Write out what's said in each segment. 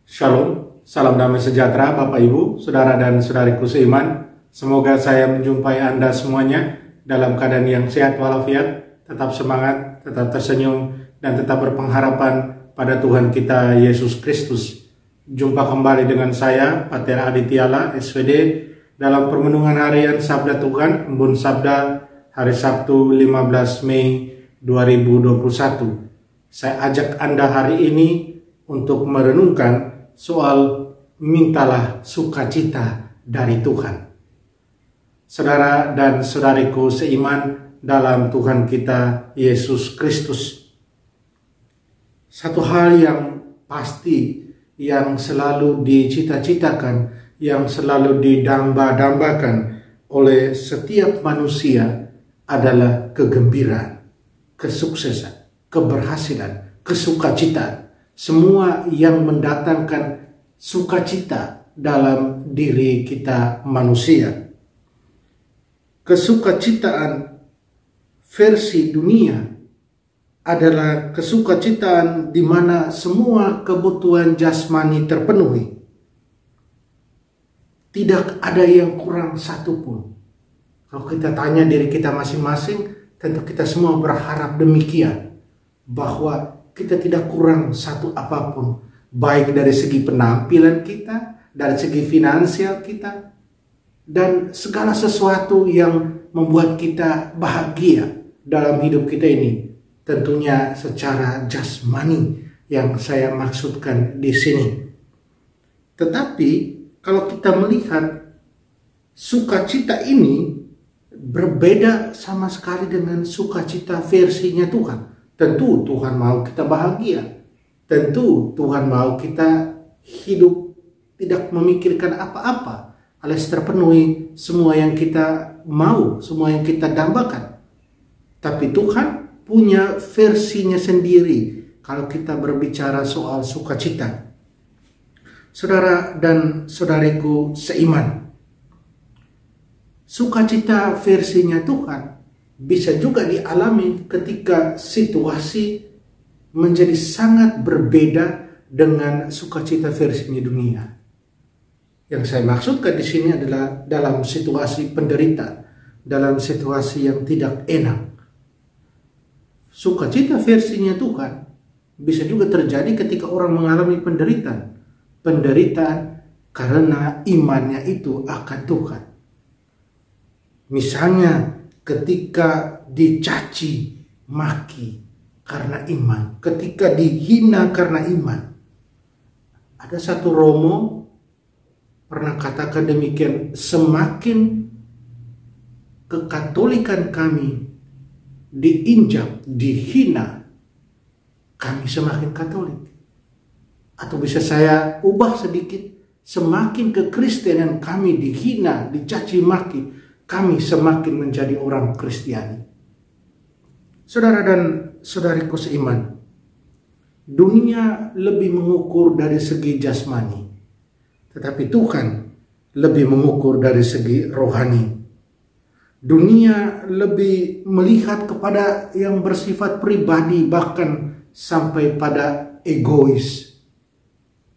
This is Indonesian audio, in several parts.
Shalom, salam damai sejahtera Bapak Ibu, Saudara dan Saudariku seiman. Semoga saya menjumpai Anda semuanya dalam keadaan yang sehat walafiat, tetap semangat, tetap tersenyum, dan tetap berpengharapan pada Tuhan kita Yesus Kristus. Jumpa kembali dengan saya, Pater Aditya SVD, dalam permenungan harian Sabda Tuhan, Embun Sabda, hari Sabtu 15 Mei 2021. Saya ajak Anda hari ini untuk merenungkan soal mintalah sukacita dari Tuhan. Saudara dan saudariku seiman dalam Tuhan kita Yesus Kristus, satu hal yang pasti, yang selalu dicita-citakan, yang selalu didamba-dambakan oleh setiap manusia adalah kegembiraan, kesuksesan, keberhasilan, kesukacitaan. Semua yang mendatangkan sukacita dalam diri kita manusia. Kesukacitaan versi dunia adalah kesukacitaan di mana semua kebutuhan jasmani terpenuhi. Tidak ada yang kurang satupun. Kalau kita tanya diri kita masing-masing, tentu kita semua berharap demikian, bahwa kita tidak kurang satu apapun, baik dari segi penampilan kita, dari segi finansial kita, dan segala sesuatu yang membuat kita bahagia dalam hidup kita ini. Tentunya secara jasmani yang saya maksudkan di sini. Tetapi kalau kita melihat sukacita ini berbeda sama sekali dengan sukacita versinya Tuhan. Tentu Tuhan mau kita bahagia. Tentu Tuhan mau kita hidup tidak memikirkan apa-apa, alias terpenuhi semua yang kita mau, semua yang kita dambakan. Tapi Tuhan punya versinya sendiri kalau kita berbicara soal sukacita. Saudara dan saudariku seiman, sukacita versinya Tuhan bisa juga dialami ketika situasi menjadi sangat berbeda dengan sukacita versinya dunia. Yang saya maksudkan di sini adalah dalam situasi penderitaan, dalam situasi yang tidak enak. Sukacita versinya Tuhan bisa juga terjadi ketika orang mengalami penderitaan. Penderitaan karena imannya itu akan Tuhan. Misalnya ketika dicaci maki karena iman, ketika dihina karena iman. Ada satu Romo pernah katakan demikian, semakin kekatolikan kami diinjak, dihina, kami semakin Katolik. Atau bisa saya ubah sedikit, semakin kekristenan kami dihina, dicaci maki, kami semakin menjadi orang Kristiani. Saudara dan saudariku seiman, dunia lebih mengukur dari segi jasmani, tetapi Tuhan lebih mengukur dari segi rohani. Dunia lebih melihat kepada yang bersifat pribadi, bahkan sampai pada egois.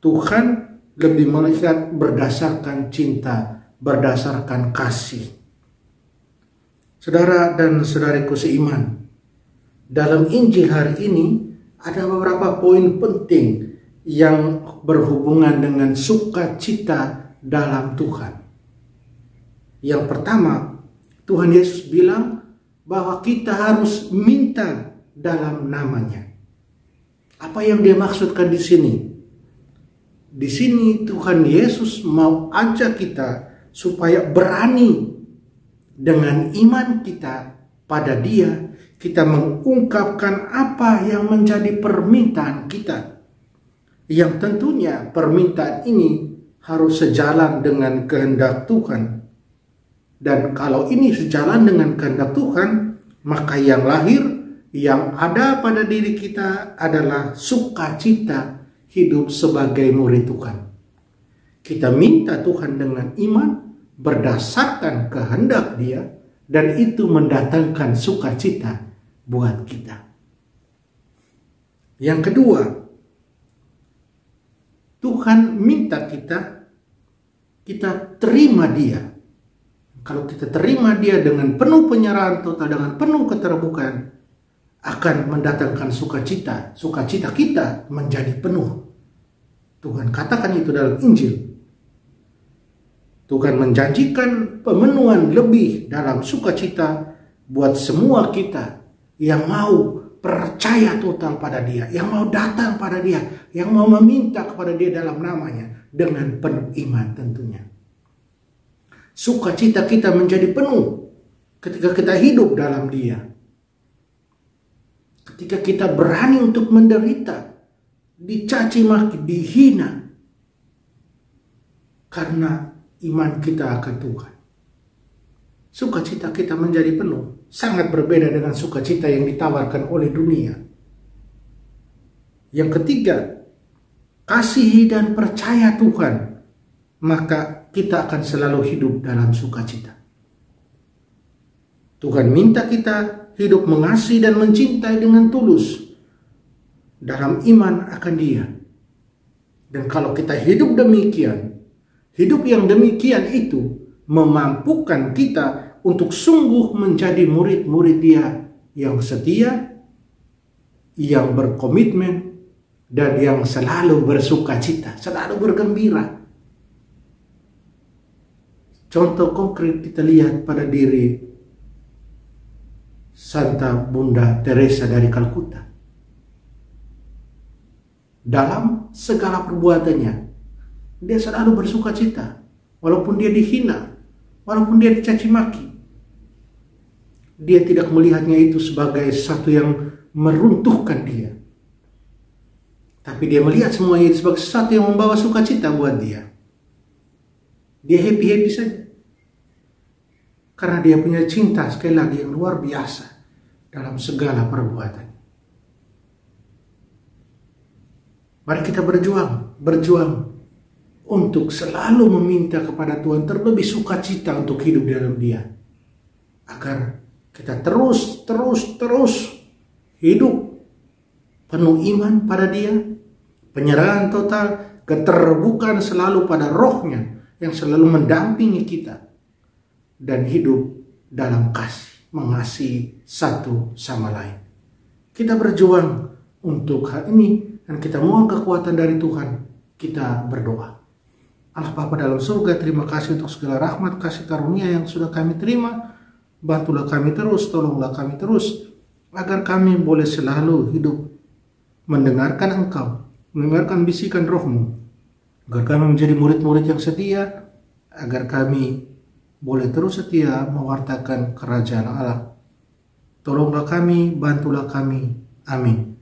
Tuhan lebih melihat berdasarkan cinta, berdasarkan kasih. Saudara dan saudariku seiman, dalam Injil hari ini ada beberapa poin penting yang berhubungan dengan sukacita dalam Tuhan. Yang pertama, Tuhan Yesus bilang bahwa kita harus minta dalam namanya. Apa yang dia maksudkan di sini? Di sini Tuhan Yesus mau ajak kita supaya berani dengan iman kita pada Dia, kita mengungkapkan apa yang menjadi permintaan kita. Yang tentunya permintaan ini harus sejalan dengan kehendak Tuhan. Dan kalau ini sejalan dengan kehendak Tuhan, maka yang lahir, yang ada pada diri kita adalah sukacita hidup sebagai murid Tuhan. Kita minta Tuhan dengan iman, berdasarkan kehendak Dia, dan itu mendatangkan sukacita buat kita. Yang kedua, Tuhan minta kita terima Dia. Kalau kita terima Dia dengan penuh penyerahan total, dengan penuh keterbukaan, akan mendatangkan sukacita. Sukacita kita menjadi penuh. Tuhan katakan itu dalam Injil. Tuhan menjanjikan pemenuhan lebih dalam sukacita buat semua kita yang mau percaya total pada Dia, yang mau datang pada Dia, yang mau meminta kepada Dia dalam namanya dengan penuh iman tentunya. Sukacita kita menjadi penuh ketika kita hidup dalam Dia. Ketika kita berani untuk menderita, dicaci maki, dihina, karena iman kita akan Tuhan. Sukacita kita menjadi penuh. Sangat berbeda dengan sukacita yang ditawarkan oleh dunia. Yang ketiga, kasihi dan percaya Tuhan, maka kita akan selalu hidup dalam sukacita. Tuhan minta kita hidup mengasihi dan mencintai dengan tulus dalam iman akan Dia. Dan kalau kita hidup demikian, hidup yang demikian itu memampukan kita untuk sungguh menjadi murid-murid Dia yang setia, yang berkomitmen, dan yang selalu bersukacita, selalu bergembira. Contoh konkret kita lihat pada diri Santa Bunda Teresa dari Kalkuta. Dalam segala perbuatannya, dia selalu bersukacita, walaupun dia dihina, walaupun dia dicaci maki. Dia tidak melihatnya itu sebagai sesuatu yang meruntuhkan dia, tapi dia melihat semuanya itu sebagai sesuatu yang membawa sukacita buat dia. Dia happy-happy saja, karena dia punya cinta sekali lagi yang luar biasa dalam segala perbuatan. Mari kita berjuang untuk selalu meminta kepada Tuhan terlebih sukacita untuk hidup dalam Dia, agar kita terus hidup penuh iman pada Dia, penyerahan total, keterbukaan selalu pada Roh-Nya yang selalu mendampingi kita, dan hidup dalam kasih, mengasihi satu sama lain. Kita berjuang untuk hal ini, dan kita mohon kekuatan dari Tuhan. Kita berdoa. Allah Bapa dalam surga, terima kasih untuk segala rahmat, kasih karunia yang sudah kami terima. Bantulah kami terus, tolonglah kami terus, agar kami boleh selalu hidup mendengarkan Engkau, mendengarkan bisikan Roh-Mu, agar kami menjadi murid-murid yang setia, agar kami boleh terus setia mewartakan kerajaan Allah. Tolonglah kami, bantulah kami. Amin.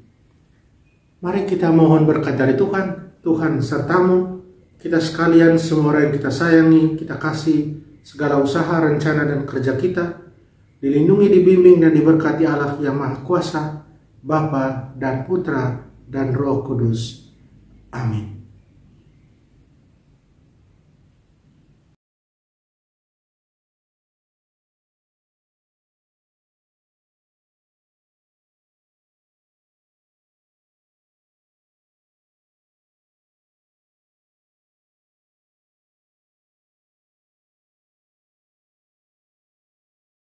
Mari kita mohon berkat dari Tuhan. Tuhan sertamu, kita sekalian, semua orang yang kita sayangi, kita kasih, segala usaha, rencana, dan kerja kita dilindungi, dibimbing, dan diberkati Allah yang Maha Kuasa, Bapa dan Putra dan Roh Kudus. Amin.